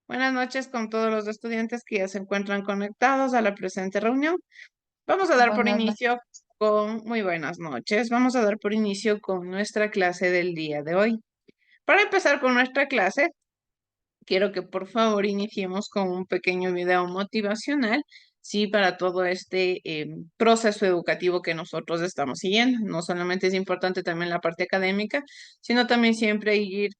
Buenas noches con todos los estudiantes que ya se encuentran conectados a la presente reunión. Vamos a dar por Buenas noches. inicio con muy buenas noches. Vamos a dar por inicio con nuestra clase del día de hoy. Para empezar con nuestra clase, quiero que por favor iniciemos con un pequeño video motivacional, sí, para todo este proceso educativo que nosotros estamos siguiendo. No solamente es importante también la parte académica, sino también siempre ir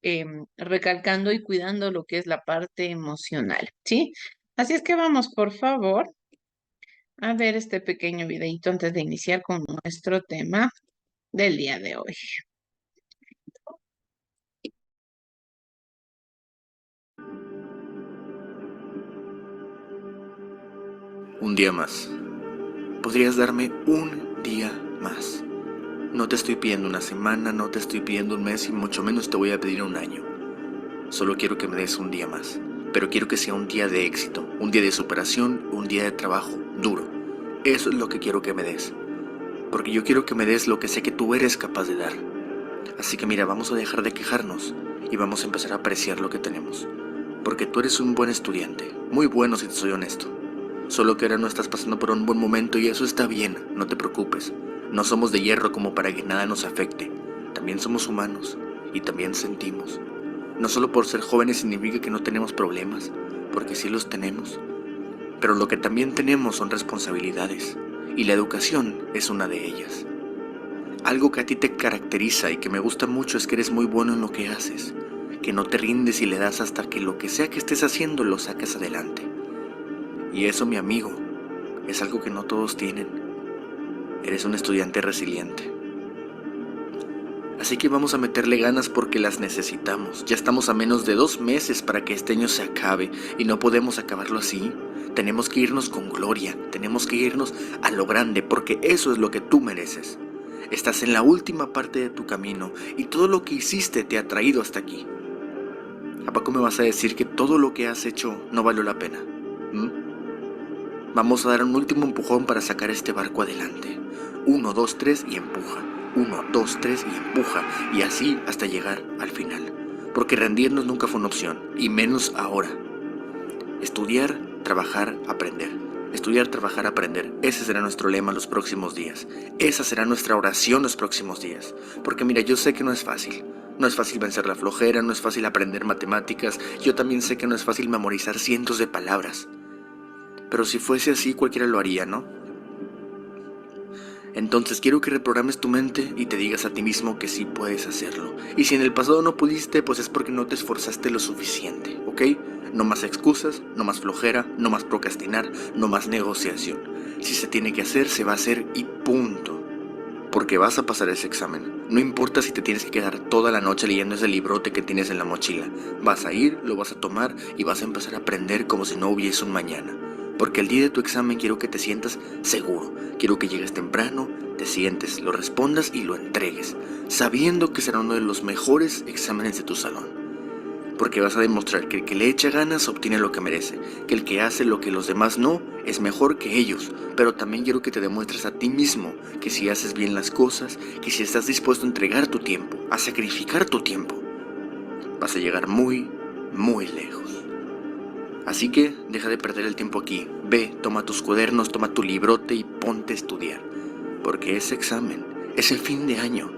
recalcando y cuidando lo que es la parte emocional, ¿sí? Así es que vamos, por favor, a ver este pequeño videito antes de iniciar con nuestro tema del día de hoy. Un día más. ¿Podrías darme un día más? No te estoy pidiendo una semana, no te estoy pidiendo un mes y mucho menos te voy a pedir un año. Solo quiero que me des un día más, pero quiero que sea un día de éxito, un día de superación, un día de trabajo duro. Eso es lo que quiero que me des, porque yo quiero que me des lo que sé que tú eres capaz de dar. Así que mira, vamos a dejar de quejarnos y vamos a empezar a apreciar lo que tenemos, porque tú eres un buen estudiante, muy bueno si te soy honesto. Solo que ahora no estás pasando por un buen momento y eso está bien, no te preocupes. No somos de hierro como para que nada nos afecte. También somos humanos y también sentimos. No solo por ser jóvenes significa que no tenemos problemas, porque sí los tenemos. Pero lo que también tenemos son responsabilidades, y la educación es una de ellas. Algo que a ti te caracteriza y que me gusta mucho es que eres muy bueno en lo que haces, que no te rindes y le das hasta que lo que sea que estés haciendo lo saques adelante. Y eso, mi amigo, es algo que no todos tienen. Eres un estudiante resiliente. Así que vamos a meterle ganas porque las necesitamos. Ya estamos a menos de 2 meses para que este año se acabe y no podemos acabarlo así. Tenemos que irnos con gloria, tenemos que irnos a lo grande porque eso es lo que tú mereces. Estás en la última parte de tu camino y todo lo que hiciste te ha traído hasta aquí. ¿A poco me vas a decir que todo lo que has hecho no valió la pena? ¿Mm? Vamos a dar un último empujón para sacar este barco adelante. 1, 2, 3 y empuja. 1, 2, 3 y empuja. Y así hasta llegar al final. Porque rendirnos nunca fue una opción, y menos ahora. Estudiar, trabajar, aprender. Estudiar, trabajar, aprender. Ese será nuestro lema los próximos días. Esa será nuestra oración los próximos días. Porque mira, yo sé que no es fácil. No es fácil vencer la flojera, no es fácil aprender matemáticas. Yo también sé que no es fácil memorizar cientos de palabras. Pero si fuese así, cualquiera lo haría, ¿no? Entonces quiero que reprogrames tu mente y te digas a ti mismo que sí puedes hacerlo. Y si en el pasado no pudiste, pues es porque no te esforzaste lo suficiente, ¿ok? No más excusas, no más flojera, no más procrastinar, no más negociación. Si se tiene que hacer, se va a hacer y punto. Porque vas a pasar ese examen. No importa si te tienes que quedar toda la noche leyendo ese librote que tienes en la mochila. Vas a ir, lo vas a tomar y vas a empezar a aprender como si no hubiese un mañana. Porque el día de tu examen quiero que te sientas seguro. Quiero que llegues temprano, te sientes, lo respondas y lo entregues, sabiendo que será uno de los mejores exámenes de tu salón. Porque vas a demostrar que el que le echa ganas obtiene lo que merece, que el que hace lo que los demás no es mejor que ellos. Pero también quiero que te demuestres a ti mismo que si haces bien las cosas, que si estás dispuesto a entregar tu tiempo, a sacrificar tu tiempo, vas a llegar muy, muy lejos. Así que deja de perder el tiempo aquí. Ve, toma tus cuadernos, toma tu librote y ponte a estudiar. Porque ese examen, ese fin de año,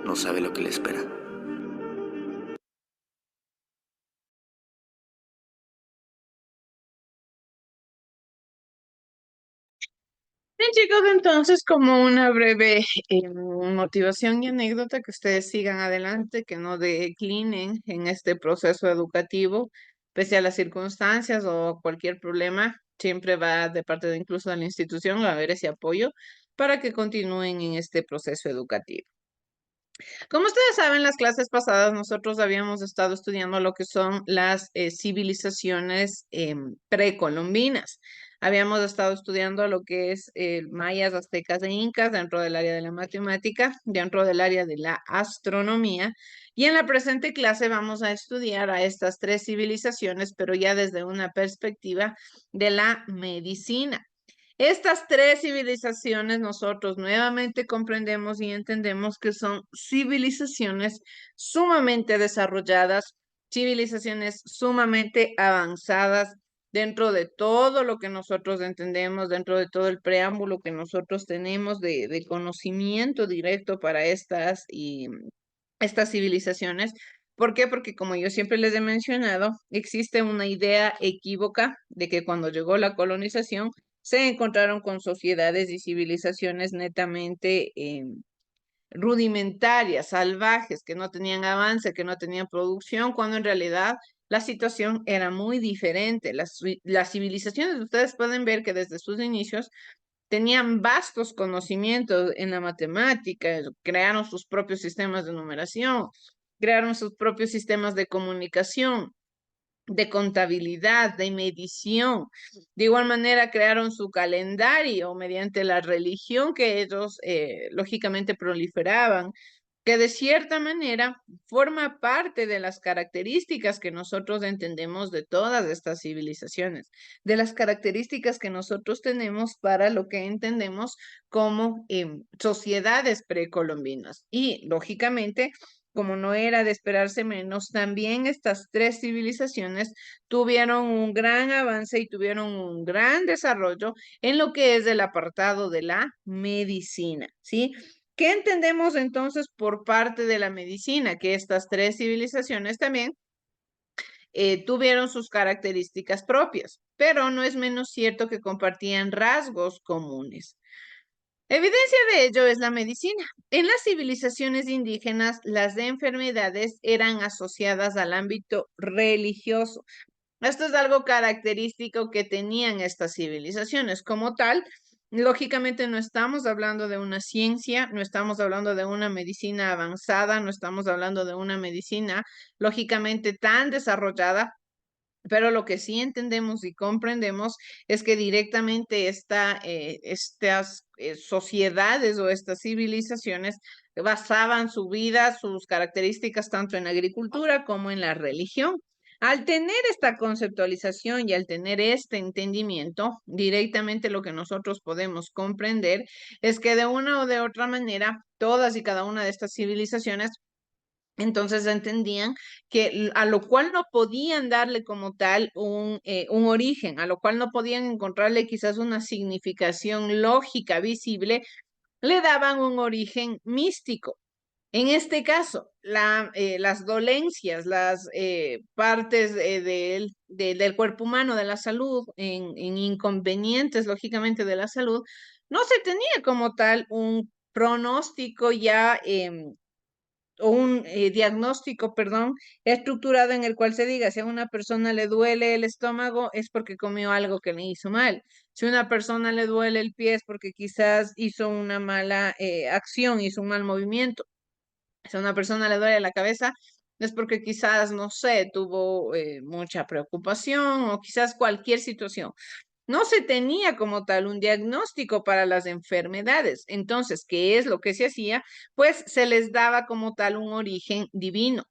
no sabe lo que le espera. Bien, chicos, entonces como una breve motivación y anécdota, que ustedes sigan adelante, que no declinen en este proceso educativo, pese a las circunstancias o cualquier problema, siempre va de parte de incluso de la institución a haber ese apoyo para que continúen en este proceso educativo. Como ustedes saben, las clases pasadas nosotros habíamos estado estudiando lo que son las civilizaciones precolombinas. Habíamos estado estudiando lo que es mayas, aztecas e incas dentro del área de la matemática, dentro del área de la astronomía. Y en la presente clase vamos a estudiar a estas tres civilizaciones, pero ya desde una perspectiva de la medicina. Estas tres civilizaciones nosotros nuevamente comprendemos y entendemos que son civilizaciones sumamente desarrolladas, civilizaciones sumamente avanzadas dentro de todo lo que nosotros entendemos, dentro de todo el preámbulo que nosotros tenemos de conocimiento directo para estas civilizaciones. ¿Por qué? Porque como yo siempre les he mencionado, existe una idea equívoca de que cuando llegó la colonización se encontraron con sociedades y civilizaciones netamente rudimentarias, salvajes, que no tenían avance, que no tenían producción, cuando en realidad la situación era muy diferente. Las civilizaciones, ustedes pueden ver que desde sus inicios tenían vastos conocimientos en la matemática, crearon sus propios sistemas de numeración, crearon sus propios sistemas de comunicación, de contabilidad, de medición. De igual manera, crearon su calendario mediante la religión que ellos lógicamente proliferaban, que de cierta manera forma parte de las características que nosotros entendemos de todas estas civilizaciones, de las características que nosotros tenemos para lo que entendemos como sociedades precolombinas. Y lógicamente, como no era de esperarse menos, también estas tres civilizaciones tuvieron un gran avance y tuvieron un gran desarrollo en lo que es el apartado de la medicina, ¿sí? ¿Qué entendemos entonces por parte de la medicina? Que estas tres civilizaciones también tuvieron sus características propias, pero no es menos cierto que compartían rasgos comunes. Evidencia de ello es la medicina. En las civilizaciones indígenas, las enfermedades eran asociadas al ámbito religioso. Esto es algo característico que tenían estas civilizaciones. Como tal, lógicamente no estamos hablando de una ciencia, no estamos hablando de una medicina avanzada, no estamos hablando de una medicina lógicamente tan desarrollada, pero lo que sí entendemos y comprendemos es que directamente estas sociedades o estas civilizaciones basaban su vida, sus características, tanto en la agricultura como en la religión. Al tener esta conceptualización y al tener este entendimiento, directamente lo que nosotros podemos comprender es que de una o de otra manera, todas y cada una de estas civilizaciones entonces entendían que a lo cual no podían darle como tal un origen, a lo cual no podían encontrarle quizás una significación lógica visible, le daban un origen místico. En este caso, las dolencias, las partes del cuerpo humano, de la salud, en inconvenientes, lógicamente, de la salud, no se tenía como tal un pronóstico ya o un diagnóstico, perdón, estructurado en el cual se diga, si a una persona le duele el estómago es porque comió algo que le hizo mal. Si a una persona le duele el pie es porque quizás hizo una mala acción, hizo un mal movimiento. Si a una persona le duele la cabeza es porque quizás, no sé, tuvo mucha preocupación o quizás cualquier situación. No se tenía como tal un diagnóstico para las enfermedades. Entonces, ¿qué es lo que se hacía? Pues se les daba como tal un origen divino.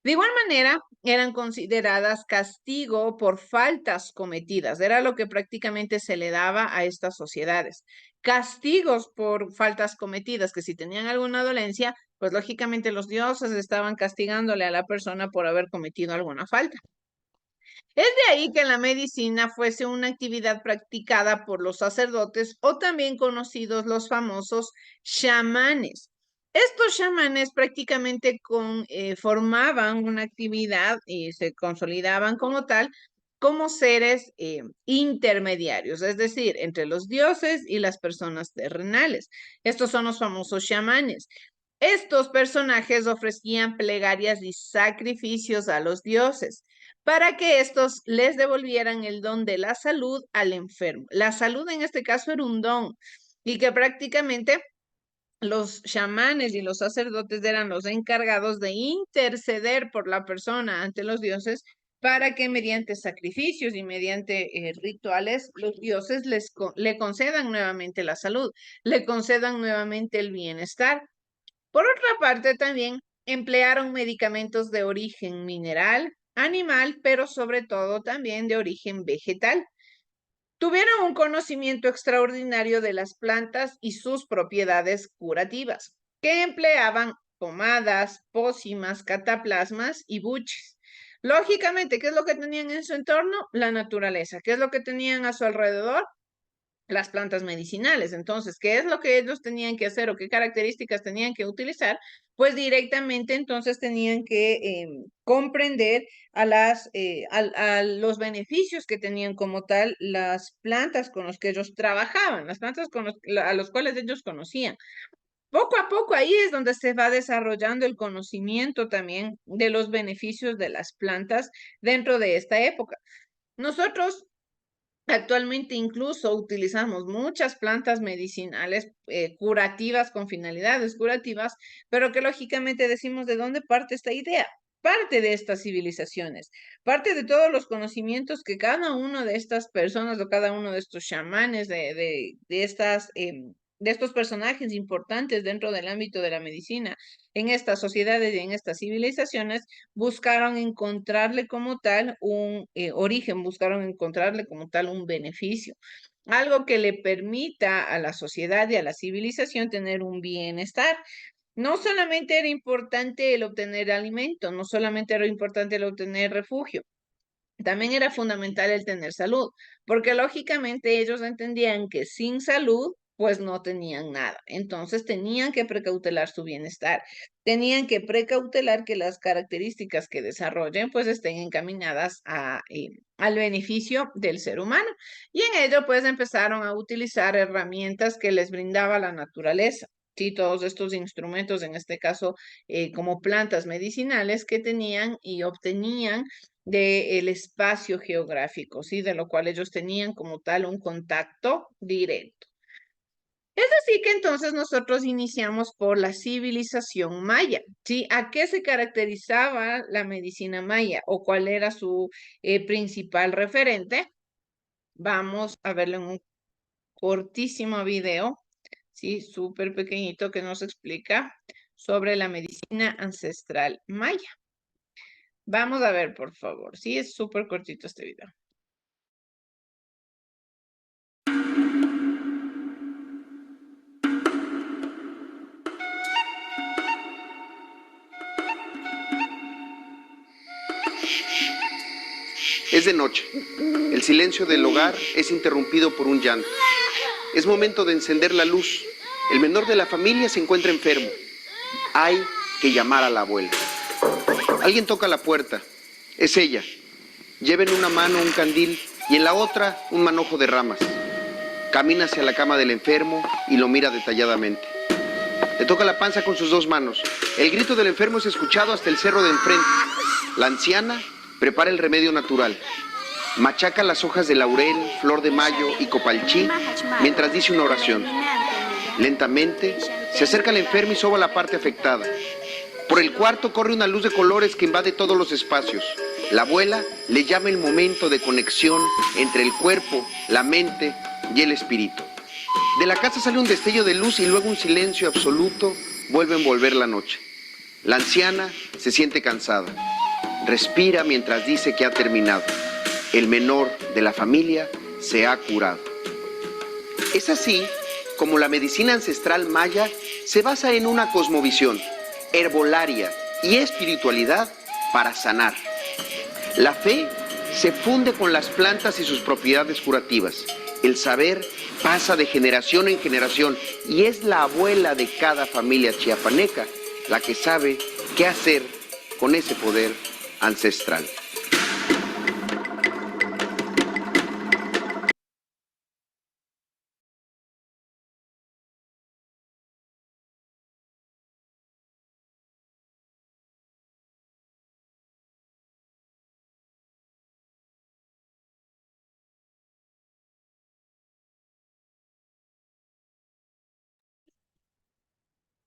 De igual manera, eran consideradas castigo por faltas cometidas. Era lo que prácticamente se le daba a estas sociedades. Castigos por faltas cometidas, que si tenían alguna dolencia, pues lógicamente los dioses estaban castigándole a la persona por haber cometido alguna falta. Es de ahí que la medicina fuese una actividad practicada por los sacerdotes o también conocidos los famosos chamanes. Estos chamanes prácticamente formaban una actividad y se consolidaban como tal, como seres intermediarios, es decir, entre los dioses y las personas terrenales. Estos son los famosos chamanes. Estos personajes ofrecían plegarias y sacrificios a los dioses para que estos les devolvieran el don de la salud al enfermo. La salud en este caso era un don y que prácticamente los chamanes y los sacerdotes eran los encargados de interceder por la persona ante los dioses para que mediante sacrificios y mediante rituales los dioses le concedan nuevamente la salud, le concedan nuevamente el bienestar. Por otra parte, también emplearon medicamentos de origen mineral, animal, pero sobre todo también de origen vegetal. Tuvieron un conocimiento extraordinario de las plantas y sus propiedades curativas, que empleaban pomadas, pócimas, cataplasmas y buches. Lógicamente, ¿qué es lo que tenían en su entorno? La naturaleza. ¿Qué es lo que tenían a su alrededor? Las plantas medicinales. Entonces, ¿qué es lo que ellos tenían que hacer o qué características tenían que utilizar? Pues directamente entonces tenían que comprender a los beneficios que tenían como tal las plantas con las que ellos trabajaban, las plantas a los cuales ellos conocían. Poco a poco ahí es donde se va desarrollando el conocimiento también de los beneficios de las plantas dentro de esta época. Nosotros actualmente incluso utilizamos muchas plantas medicinales curativas con finalidades curativas, pero que lógicamente decimos de dónde parte esta idea. Parte de estas civilizaciones, parte de todos los conocimientos que cada una de estas personas o cada uno de estos chamanes, de estos personajes importantes dentro del ámbito de la medicina, en estas sociedades y en estas civilizaciones, buscaron encontrarle como tal un origen, buscaron encontrarle como tal un beneficio, algo que le permita a la sociedad y a la civilización tener un bienestar. No solamente era importante el obtener alimento, no solamente era importante el obtener refugio, también era fundamental el tener salud, porque lógicamente ellos entendían que sin salud, pues no tenían nada. Entonces tenían que precautelar su bienestar, tenían que precautelar que las características que desarrollen, pues estén encaminadas al beneficio del ser humano. Y en ello, pues empezaron a utilizar herramientas que les brindaba la naturaleza. Sí, todos estos instrumentos, en este caso, como plantas medicinales que tenían y obtenían del espacio geográfico, ¿sí? De lo cual ellos tenían como tal un contacto directo. Es así que entonces nosotros iniciamos por la civilización maya, ¿sí? ¿A qué se caracterizaba la medicina maya o cuál era su principal referente? Vamos a verlo en un cortísimo video, ¿sí? Súper pequeñito que nos explica sobre la medicina ancestral maya. Vamos a ver, por favor. Sí, es súper cortito este video. Es de noche. El silencio del hogar es interrumpido por un llanto. Es momento de encender la luz. El menor de la familia se encuentra enfermo. Hay que llamar a la abuela. Alguien toca la puerta. Es ella. Lleva en una mano un candil y en la otra un manojo de ramas. Camina hacia la cama del enfermo y lo mira detalladamente. Le toca la panza con sus dos manos. El grito del enfermo es escuchado hasta el cerro de enfrente. La anciana prepara el remedio natural. Machaca las hojas de laurel, flor de mayo y copalchí mientras dice una oración. Lentamente se acerca al enfermo y soba la parte afectada. Por el cuarto corre una luz de colores que invade todos los espacios. La abuela le llama el momento de conexión entre el cuerpo, la mente y el espíritu. De la casa sale un destello de luz y luego un silencio absoluto vuelve a envolver la noche. La anciana se siente cansada. Respira mientras dice que ha terminado. El menor de la familia se ha curado. Es así como la medicina ancestral maya se basa en una cosmovisión, herbolaria y espiritualidad para sanar. La fe se funde con las plantas y sus propiedades curativas. El saber pasa de generación en generación y es la abuela de cada familia chiapaneca la que sabe qué hacer con ese poder ancestral.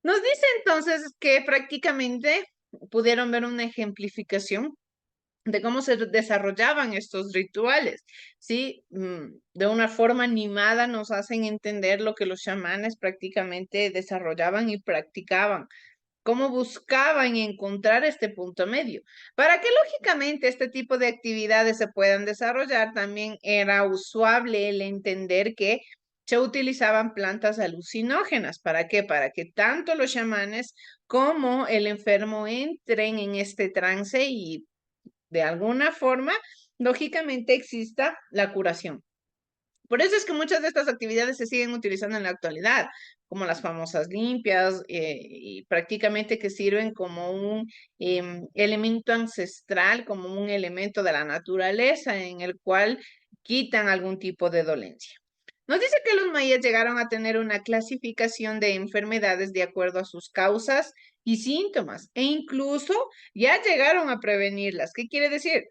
Nos dice entonces que prácticamente pudieron ver una ejemplificación de cómo se desarrollaban estos rituales, ¿sí? De una forma animada nos hacen entender lo que los chamanes prácticamente desarrollaban y practicaban, cómo buscaban encontrar este punto medio. Para que lógicamente este tipo de actividades se puedan desarrollar, también era usual el entender que se utilizaban plantas alucinógenas. ¿Para qué? Para que tanto los chamanes como el enfermo entren en este trance y de alguna forma, lógicamente exista la curación. Por eso es que muchas de estas actividades se siguen utilizando en la actualidad, como las famosas limpias, y prácticamente que sirven como un elemento ancestral, como un elemento de la naturaleza en el cual quitan algún tipo de dolencia. Nos dice que los mayas llegaron a tener una clasificación de enfermedades de acuerdo a sus causas y síntomas, e incluso ya llegaron a prevenirlas. ¿Qué quiere decir?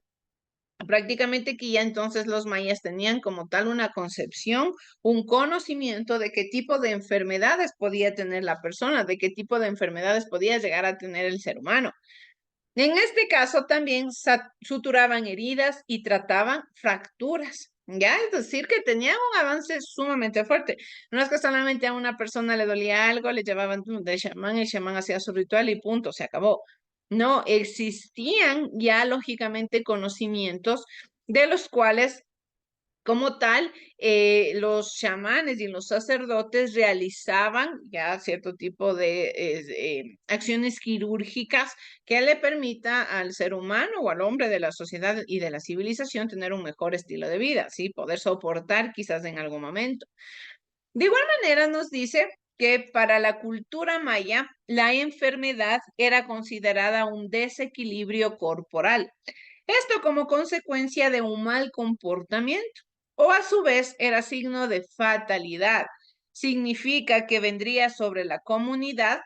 Prácticamente que ya entonces los mayas tenían como tal una concepción, un conocimiento de qué tipo de enfermedades podía tener la persona, de qué tipo de enfermedades podía llegar a tener el ser humano. En este caso también suturaban heridas y trataban fracturas. Ya, es decir, que tenían un avance sumamente fuerte. No es que solamente a una persona le dolía algo, le llevaban del chamán, el chamán hacía su ritual y punto, se acabó. No, existían ya lógicamente conocimientos de los cuales como tal, los chamanes y los sacerdotes realizaban ya cierto tipo de acciones quirúrgicas que le permita al ser humano o al hombre de la sociedad y de la civilización tener un mejor estilo de vida, ¿sí? Poder soportar quizás en algún momento. De igual manera nos dice que para la cultura maya, la enfermedad era considerada un desequilibrio corporal. Esto como consecuencia de un mal comportamiento o a su vez era signo de fatalidad. Significa que vendría sobre la comunidad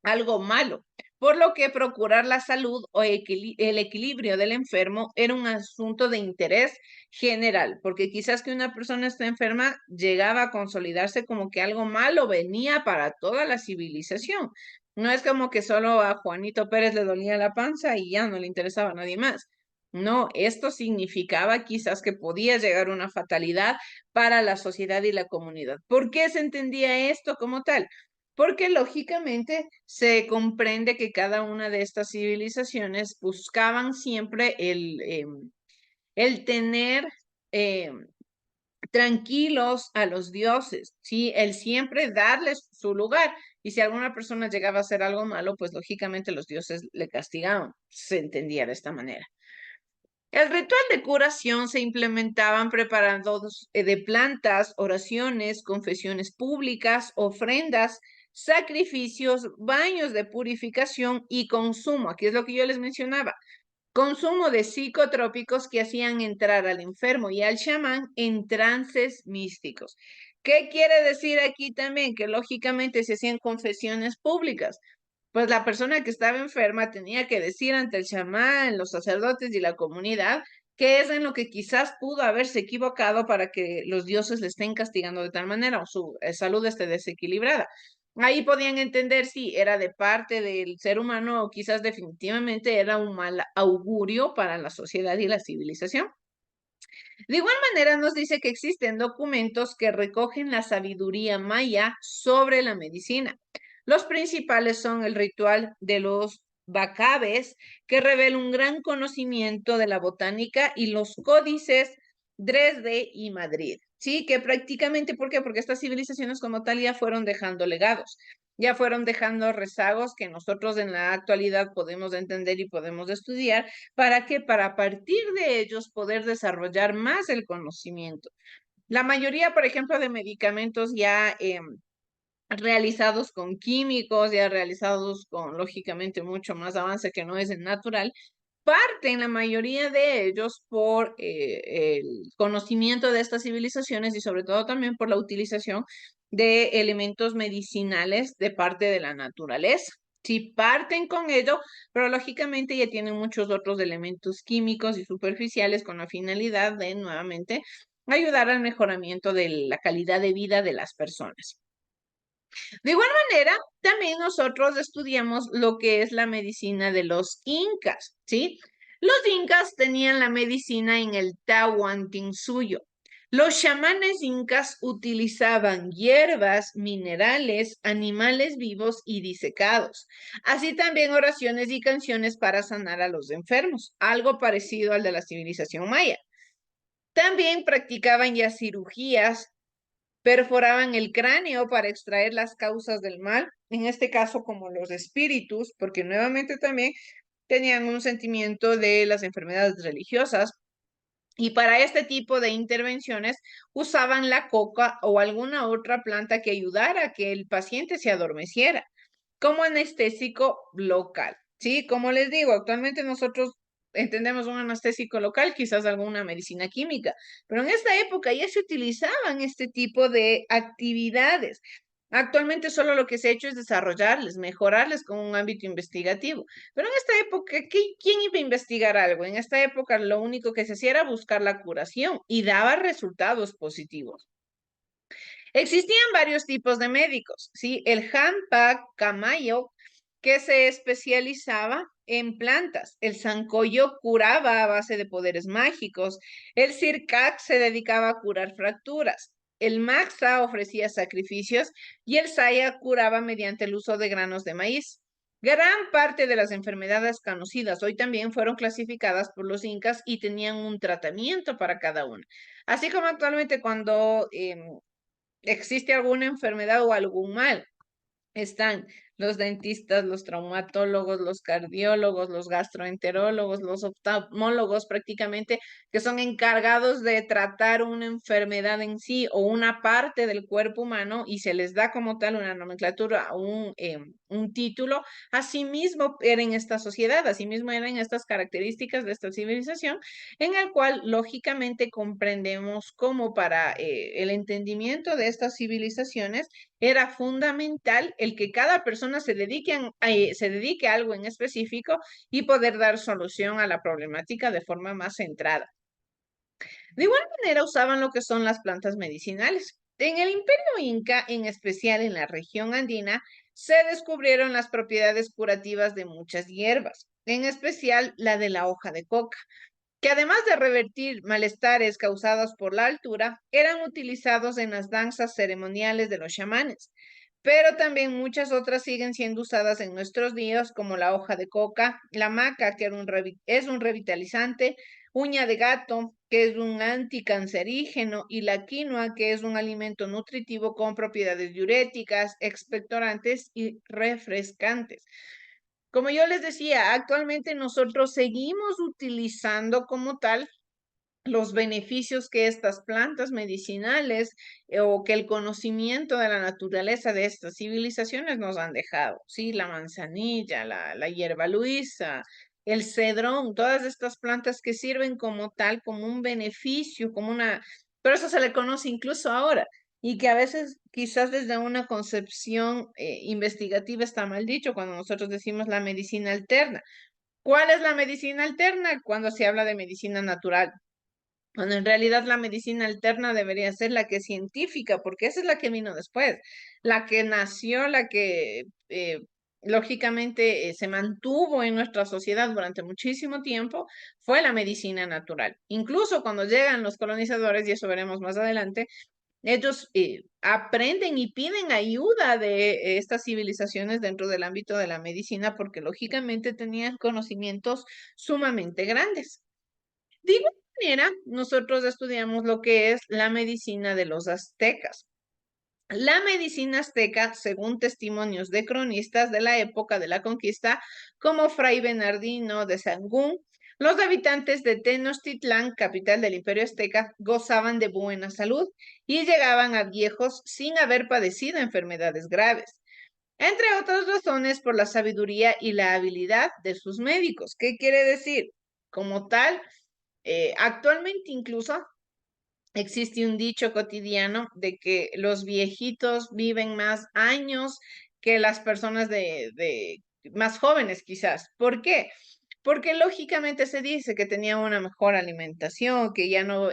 algo malo, por lo que procurar la salud o el equilibrio del enfermo era un asunto de interés general, porque quizás que una persona esté enferma llegaba a consolidarse como que algo malo venía para toda la civilización. No es como que solo a Juanito Pérez le dolía la panza y ya no le interesaba a nadie más. No, esto significaba quizás que podía llegar una fatalidad para la sociedad y la comunidad. ¿Por qué se entendía esto como tal? Porque lógicamente se comprende que cada una de estas civilizaciones buscaban siempre el tener tranquilos a los dioses, ¿sí? El siempre darles su lugar. Y si alguna persona llegaba a hacer algo malo, pues lógicamente los dioses le castigaban. Se entendía de esta manera. El ritual de curación se implementaban preparando de plantas, oraciones, confesiones públicas, ofrendas, sacrificios, baños de purificación y consumo. Aquí es lo que yo les mencionaba. Consumo de psicotrópicos que hacían entrar al enfermo y al chamán en trances místicos. ¿Qué quiere decir aquí también? Que lógicamente se hacían confesiones públicas. Pues la persona que estaba enferma tenía que decir ante el chamán, los sacerdotes y la comunidad qué es en lo que quizás pudo haberse equivocado para que los dioses le estén castigando de tal manera o su salud esté desequilibrada. Ahí podían entender si era de parte del ser humano o quizás definitivamente era un mal augurio para la sociedad y la civilización. De igual manera nos dice que existen documentos que recogen la sabiduría maya sobre la medicina. Los principales son el ritual de los bacabes, que revela un gran conocimiento de la botánica, y los códices Dresde y Madrid. Sí, que prácticamente, ¿por qué? Porque estas civilizaciones como tal ya fueron dejando legados, ya fueron dejando rezagos que nosotros en la actualidad podemos entender y podemos estudiar. ¿Para qué? Para partir de ellos poder desarrollar más el conocimiento. La mayoría, por ejemplo, de medicamentos ya realizados con químicos, ya realizados con, lógicamente, mucho más avance que no es el natural, parten la mayoría de ellos por el conocimiento de estas civilizaciones y sobre todo también por la utilización de elementos medicinales de parte de la naturaleza. Sí, parten con ello, pero lógicamente ya tienen muchos otros elementos químicos y superficiales con la finalidad de nuevamente ayudar al mejoramiento de la calidad de vida de las personas. De igual manera, también nosotros estudiamos lo que es la medicina de los incas, ¿sí? Los incas tenían la medicina en el Tahuantinsuyo. Los chamanes incas utilizaban hierbas, minerales, animales vivos y disecados, así también oraciones y canciones para sanar a los enfermos, algo parecido al de la civilización maya. También practicaban ya cirugías, perforaban el cráneo para extraer las causas del mal, en este caso como los espíritus, porque nuevamente también tenían un sentimiento de las enfermedades religiosas. Y para este tipo de intervenciones usaban la coca o alguna otra planta que ayudara a que el paciente se adormeciera como anestésico local. Sí, como les digo, actualmente nosotros entendemos un anestésico local, quizás alguna medicina química, pero en esta época ya se utilizaban este tipo de actividades. Actualmente solo lo que se ha hecho es desarrollarles, mejorarles con un ámbito investigativo. Pero en esta época, ¿quién iba a investigar algo? En esta época lo único que se hacía era buscar la curación y daba resultados positivos. Existían varios tipos de médicos, ¿sí? El Hanpak Camayo, que se especializaba en plantas. El Sankoyo curaba a base de poderes mágicos. El Sirkak se dedicaba a curar fracturas. El Maxa ofrecía sacrificios y el Saya curaba mediante el uso de granos de maíz. Gran parte de las enfermedades conocidas hoy también fueron clasificadas por los incas y tenían un tratamiento para cada una. Así como actualmente cuando existe alguna enfermedad o algún mal, están los dentistas, los traumatólogos, los cardiólogos, los gastroenterólogos, los oftalmólogos prácticamente, que son encargados de tratar una enfermedad en sí o una parte del cuerpo humano y se les da como tal una nomenclatura, un título. Asimismo era en esta sociedad, asimismo eran estas características de esta civilización, en el cual lógicamente comprendemos cómo para el entendimiento de estas civilizaciones era fundamental el que cada persona se dedique a algo en específico y poder dar solución a la problemática de forma más centrada. De igual manera usaban lo que son las plantas medicinales. En el Imperio Inca, en especial en la región andina, se descubrieron las propiedades curativas de muchas hierbas, en especial la de la hoja de coca, que además de revertir malestares causados por la altura, eran utilizados en las danzas ceremoniales de los chamanes. Pero también muchas otras siguen siendo usadas en nuestros días, como la hoja de coca, la maca, que es un revitalizante, uña de gato, que es un anticancerígeno, y la quinoa, que es un alimento nutritivo con propiedades diuréticas, expectorantes y refrescantes. Como yo les decía, actualmente nosotros seguimos utilizando como tal los beneficios que estas plantas medicinales o que el conocimiento de la naturaleza de estas civilizaciones nos han dejado. Sí, la manzanilla, la hierba luisa, el cedrón, todas estas plantas que sirven como tal, como un beneficio, como una... Pero eso se le conoce incluso ahora y que a veces quizás desde una concepción investigativa está mal dicho cuando nosotros decimos la medicina alterna. ¿Cuál es la medicina alterna? Cuando se habla de medicina natural. Cuando en realidad la medicina alterna debería ser la que es científica, porque esa es la que vino después, la que nació, la que lógicamente se mantuvo en nuestra sociedad durante muchísimo tiempo, fue la medicina natural. Incluso cuando llegan los colonizadores, y eso veremos más adelante, ellos aprenden y piden ayuda de estas civilizaciones dentro del ámbito de la medicina, porque lógicamente tenían conocimientos sumamente grandes. De igual manera, nosotros estudiamos lo que es la medicina de los aztecas. La medicina azteca, según testimonios de cronistas de la época de la conquista, como Fray Bernardino de Sahagún, los habitantes de Tenochtitlán, capital del Imperio Azteca, gozaban de buena salud y llegaban a viejos sin haber padecido enfermedades graves, entre otras razones por la sabiduría y la habilidad de sus médicos. ¿Qué quiere decir? Como tal, actualmente incluso existe un dicho cotidiano de que los viejitos viven más años que las personas de más jóvenes quizás. ¿Por qué? Porque lógicamente se dice que tenían una mejor alimentación, que ya no,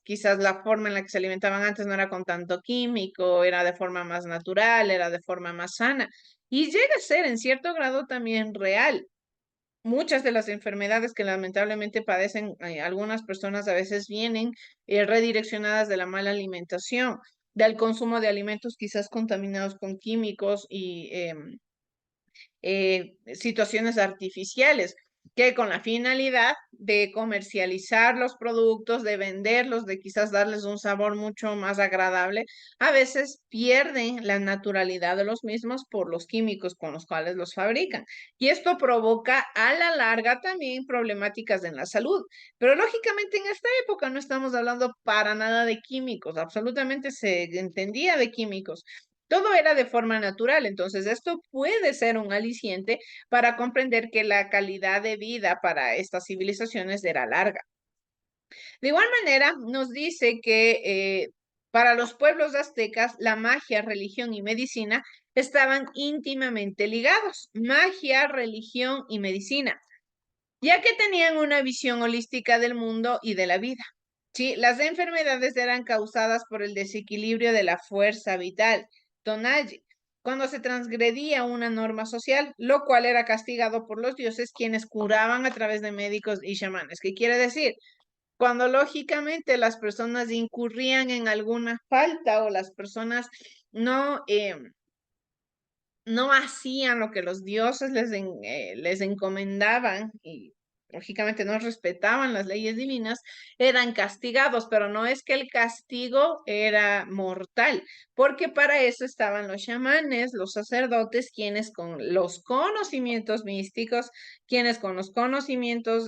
quizás la forma en la que se alimentaban antes no era con tanto químico, era de forma más natural, era de forma más sana. Y llega a ser en cierto grado también real. Muchas de las enfermedades que lamentablemente padecen algunas personas a veces vienen redireccionadas de la mala alimentación, del consumo de alimentos quizás contaminados con químicos y situaciones artificiales, que con la finalidad de comercializar los productos, de venderlos, de quizás darles un sabor mucho más agradable, a veces pierden la naturalidad de los mismos por los químicos con los cuales los fabrican. Y esto provoca a la larga también problemáticas en la salud. Pero lógicamente en esta época no estamos hablando para nada de químicos, absolutamente se entendía de químicos. Todo era de forma natural, entonces esto puede ser un aliciente para comprender que la calidad de vida para estas civilizaciones era larga. De igual manera, nos dice que para los pueblos aztecas la magia, religión y medicina estaban íntimamente ligados. Magia, religión y medicina, ya que tenían una visión holística del mundo y de la vida. Sí, las enfermedades eran causadas por el desequilibrio de la fuerza vital, Tonaji, cuando se transgredía una norma social, lo cual era castigado por los dioses quienes curaban a través de médicos y chamanes. ¿Qué quiere decir? Cuando lógicamente las personas incurrían en alguna falta o las personas no, no hacían lo que los dioses les encomendaban y lógicamente no respetaban las leyes divinas, eran castigados, pero no es que el castigo era mortal, porque para eso estaban los chamanes, los sacerdotes, quienes con los conocimientos místicos, quienes con los conocimientos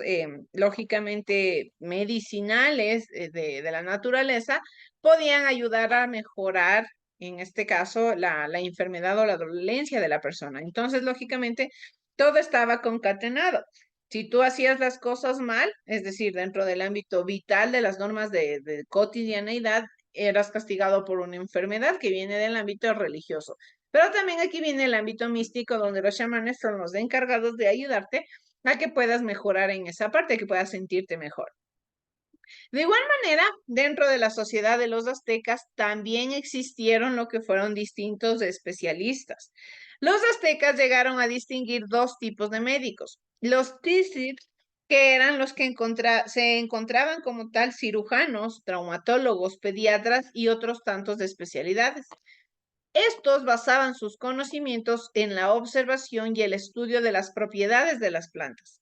lógicamente medicinales de la naturaleza, podían ayudar a mejorar en este caso, la enfermedad o la dolencia de la persona. Entonces, lógicamente, todo estaba concatenado. Si tú hacías las cosas mal, es decir, dentro del ámbito vital de las normas de cotidianeidad, eras castigado por una enfermedad que viene del ámbito religioso. Pero también aquí viene el ámbito místico, donde los chamanes son los encargados de ayudarte a que puedas mejorar en esa parte, que puedas sentirte mejor. De igual manera, dentro de la sociedad de los aztecas también existieron lo que fueron distintos especialistas. Los aztecas llegaron a distinguir dos tipos de médicos. Los tzitzit, que eran los que se encontraban como tal cirujanos, traumatólogos, pediatras y otros tantos de especialidades. Estos basaban sus conocimientos en la observación y el estudio de las propiedades de las plantas.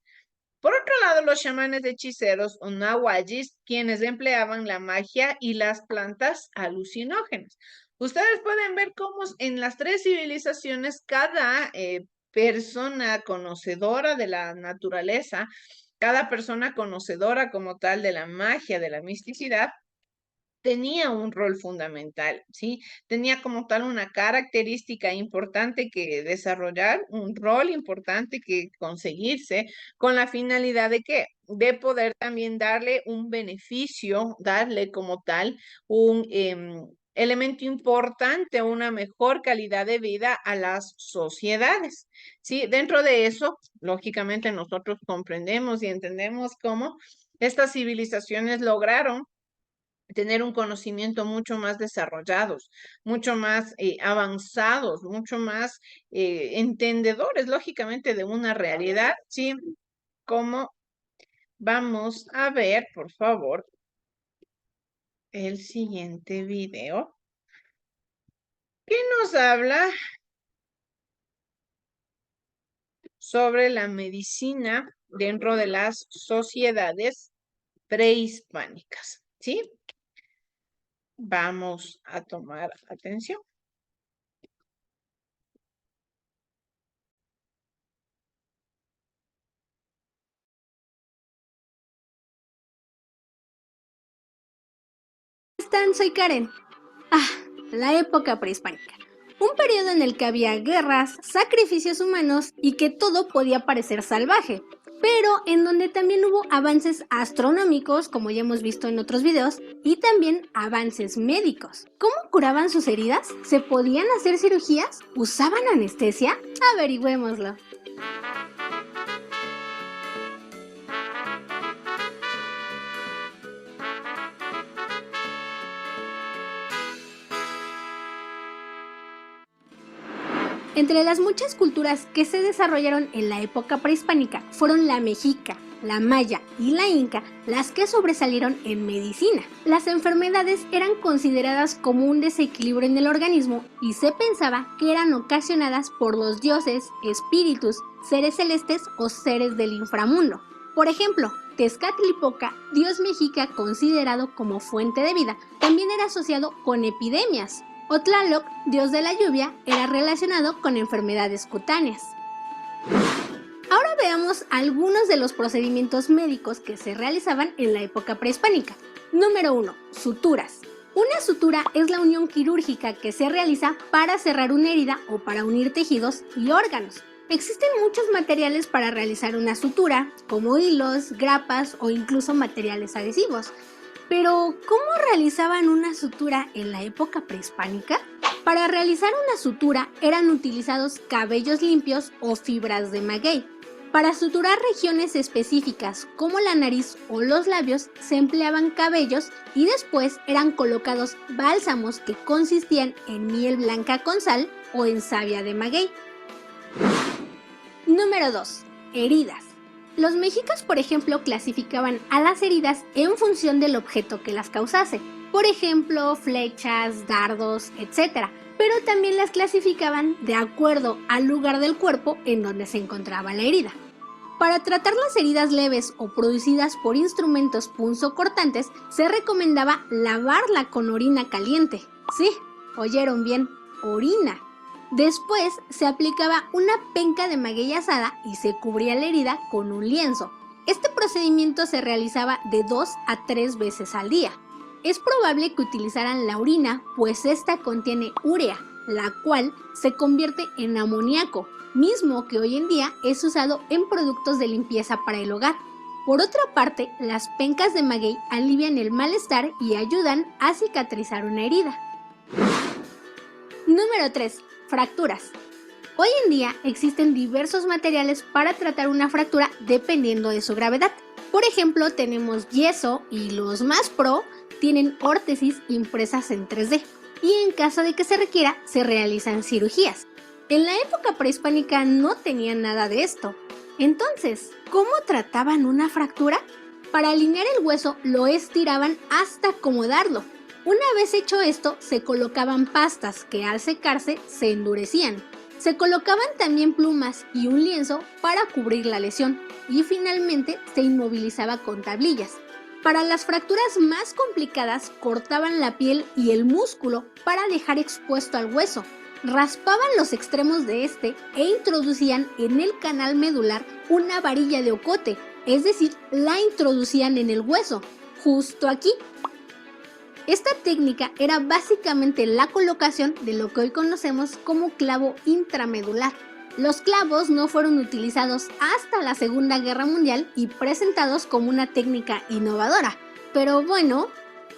Por otro lado, los chamanes hechiceros o nahuallis, quienes empleaban la magia y las plantas alucinógenas. Ustedes pueden ver cómo en las tres civilizaciones cada persona conocedora de la naturaleza, cada persona conocedora como tal de la magia, de la misticidad, tenía un rol fundamental, ¿sí? Tenía como tal una característica importante que desarrollar, un rol importante que conseguirse con la finalidad de qué? De poder también darle un beneficio, darle como tal un elemento importante, una mejor calidad de vida a las sociedades, ¿sí? Dentro de eso, lógicamente nosotros comprendemos y entendemos cómo estas civilizaciones lograron tener un conocimiento mucho más desarrollados, mucho más avanzados, mucho más entendedores, lógicamente, de una realidad, ¿sí? Como vamos a ver, por favor, el siguiente video, que nos habla sobre la medicina dentro de las sociedades prehispánicas, ¿sí? Vamos a tomar atención. Soy Karen. La época prehispánica. Un periodo en el que había guerras, sacrificios humanos y que todo podía parecer salvaje, pero en donde también hubo avances astronómicos, como ya hemos visto en otros videos, y también avances médicos. ¿Cómo curaban sus heridas? ¿Se podían hacer cirugías? ¿Usaban anestesia? Averigüémoslo. Entre las muchas culturas que se desarrollaron en la época prehispánica fueron la mexica, la maya y la inca las que sobresalieron en medicina. Las enfermedades eran consideradas como un desequilibrio en el organismo y se pensaba que eran ocasionadas por los dioses, espíritus, seres celestes o seres del inframundo. Por ejemplo, Tezcatlipoca, dios mexica considerado como fuente de vida, también era asociado con epidemias. O Tlaloc, dios de la lluvia, era relacionado con enfermedades cutáneas. Ahora veamos algunos de los procedimientos médicos que se realizaban en la época prehispánica. Número 1. Suturas. Una sutura es la unión quirúrgica que se realiza para cerrar una herida o para unir tejidos y órganos. Existen muchos materiales para realizar una sutura, como hilos, grapas o incluso materiales adhesivos. Pero, ¿cómo realizaban una sutura en la época prehispánica? Para realizar una sutura eran utilizados cabellos limpios o fibras de maguey. Para suturar regiones específicas como la nariz o los labios se empleaban cabellos y después eran colocados bálsamos que consistían en miel blanca con sal o en savia de maguey. Número 2. Heridas. Los mexicas, por ejemplo, clasificaban a las heridas en función del objeto que las causase. Por ejemplo, flechas, dardos, etc. Pero también las clasificaban de acuerdo al lugar del cuerpo en donde se encontraba la herida. Para tratar las heridas leves o producidas por instrumentos punzocortantes, se recomendaba lavarla con orina caliente. Sí, oyeron bien, orina. Después se aplicaba una penca de maguey asada y se cubría la herida con un lienzo. Este procedimiento se realizaba de 2 a 3 veces al día. Es probable que utilizaran la orina, pues esta contiene urea, la cual se convierte en amoníaco, mismo que hoy en día es usado en productos de limpieza para el hogar. Por otra parte, las pencas de maguey alivian el malestar y ayudan a cicatrizar una herida. Número 3. Fracturas. Hoy en día existen diversos materiales para tratar una fractura dependiendo de su gravedad. Por ejemplo, tenemos yeso y los más pro tienen órtesis impresas en 3D y en caso de que se requiera se realizan cirugías. En la época prehispánica no tenían nada de esto. Entonces, ¿cómo trataban una fractura? Para alinear el hueso lo estiraban hasta acomodarlo. Una vez hecho esto, se colocaban pastas que al secarse se endurecían. Se colocaban también plumas y un lienzo para cubrir la lesión y finalmente se inmovilizaba con tablillas. Para las fracturas más complicadas cortaban la piel y el músculo para dejar expuesto al hueso. Raspaban los extremos de este e introducían en el canal medular una varilla de ocote, es decir, la introducían en el hueso, justo aquí. Esta técnica era básicamente la colocación de lo que hoy conocemos como clavo intramedular. Los clavos no fueron utilizados hasta la Segunda Guerra Mundial y presentados como una técnica innovadora. Pero bueno,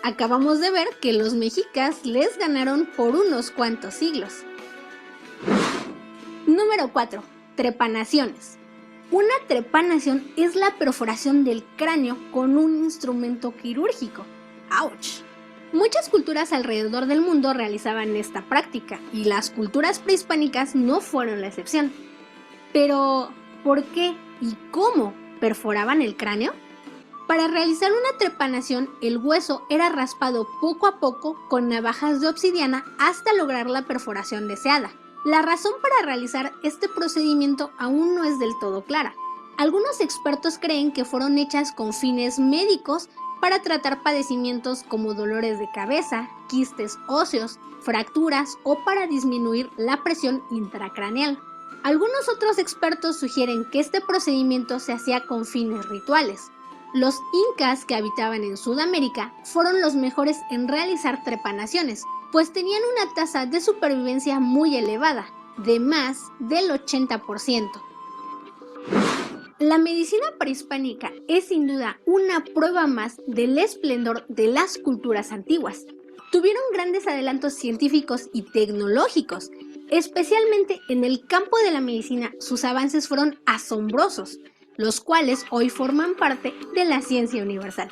acabamos de ver que los mexicas les ganaron por unos cuantos siglos. Número 4. Trepanaciones. Una trepanación es la perforación del cráneo con un instrumento quirúrgico. ¡Auch! Muchas culturas alrededor del mundo realizaban esta práctica y las culturas prehispánicas no fueron la excepción. Pero, ¿por qué y cómo perforaban el cráneo? Para realizar una trepanación, el hueso era raspado poco a poco con navajas de obsidiana hasta lograr la perforación deseada. La razón para realizar este procedimiento aún no es del todo clara. Algunos expertos creen que fueron hechas con fines médicos para tratar padecimientos como dolores de cabeza, quistes óseos, fracturas o para disminuir la presión intracraneal. Algunos otros expertos sugieren que este procedimiento se hacía con fines rituales. Los incas que habitaban en Sudamérica fueron los mejores en realizar trepanaciones, pues tenían una tasa de supervivencia muy elevada, de más del 80%. La medicina prehispánica es sin duda una prueba más del esplendor de las culturas antiguas. Tuvieron grandes adelantos científicos y tecnológicos, especialmente en el campo de la medicina. Sus avances fueron asombrosos, los cuales hoy forman parte de la ciencia universal.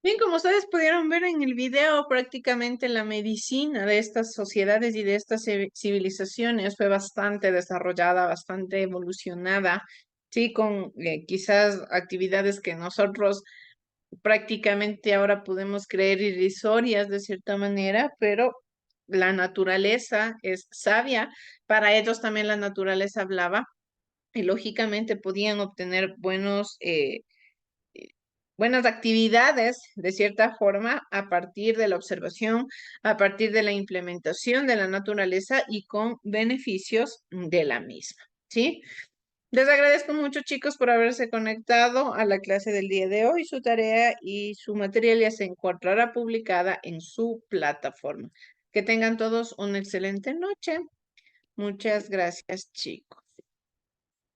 Bien, como ustedes pudieron ver en el video, prácticamente la medicina de estas sociedades y de estas civilizaciones fue bastante desarrollada, bastante evolucionada, sí, con quizás actividades que nosotros prácticamente ahora podemos creer irrisorias de cierta manera, pero la naturaleza es sabia. Para ellos también la naturaleza hablaba y lógicamente podían obtener buenas actividades de cierta forma a partir de la observación, a partir de la implementación de la naturaleza y con beneficios de la misma, ¿sí? Les agradezco mucho, chicos, por haberse conectado a la clase del día de hoy. Su tarea y su material ya se encontrará publicada en su plataforma. Que tengan todos una excelente noche. Muchas gracias, chicos.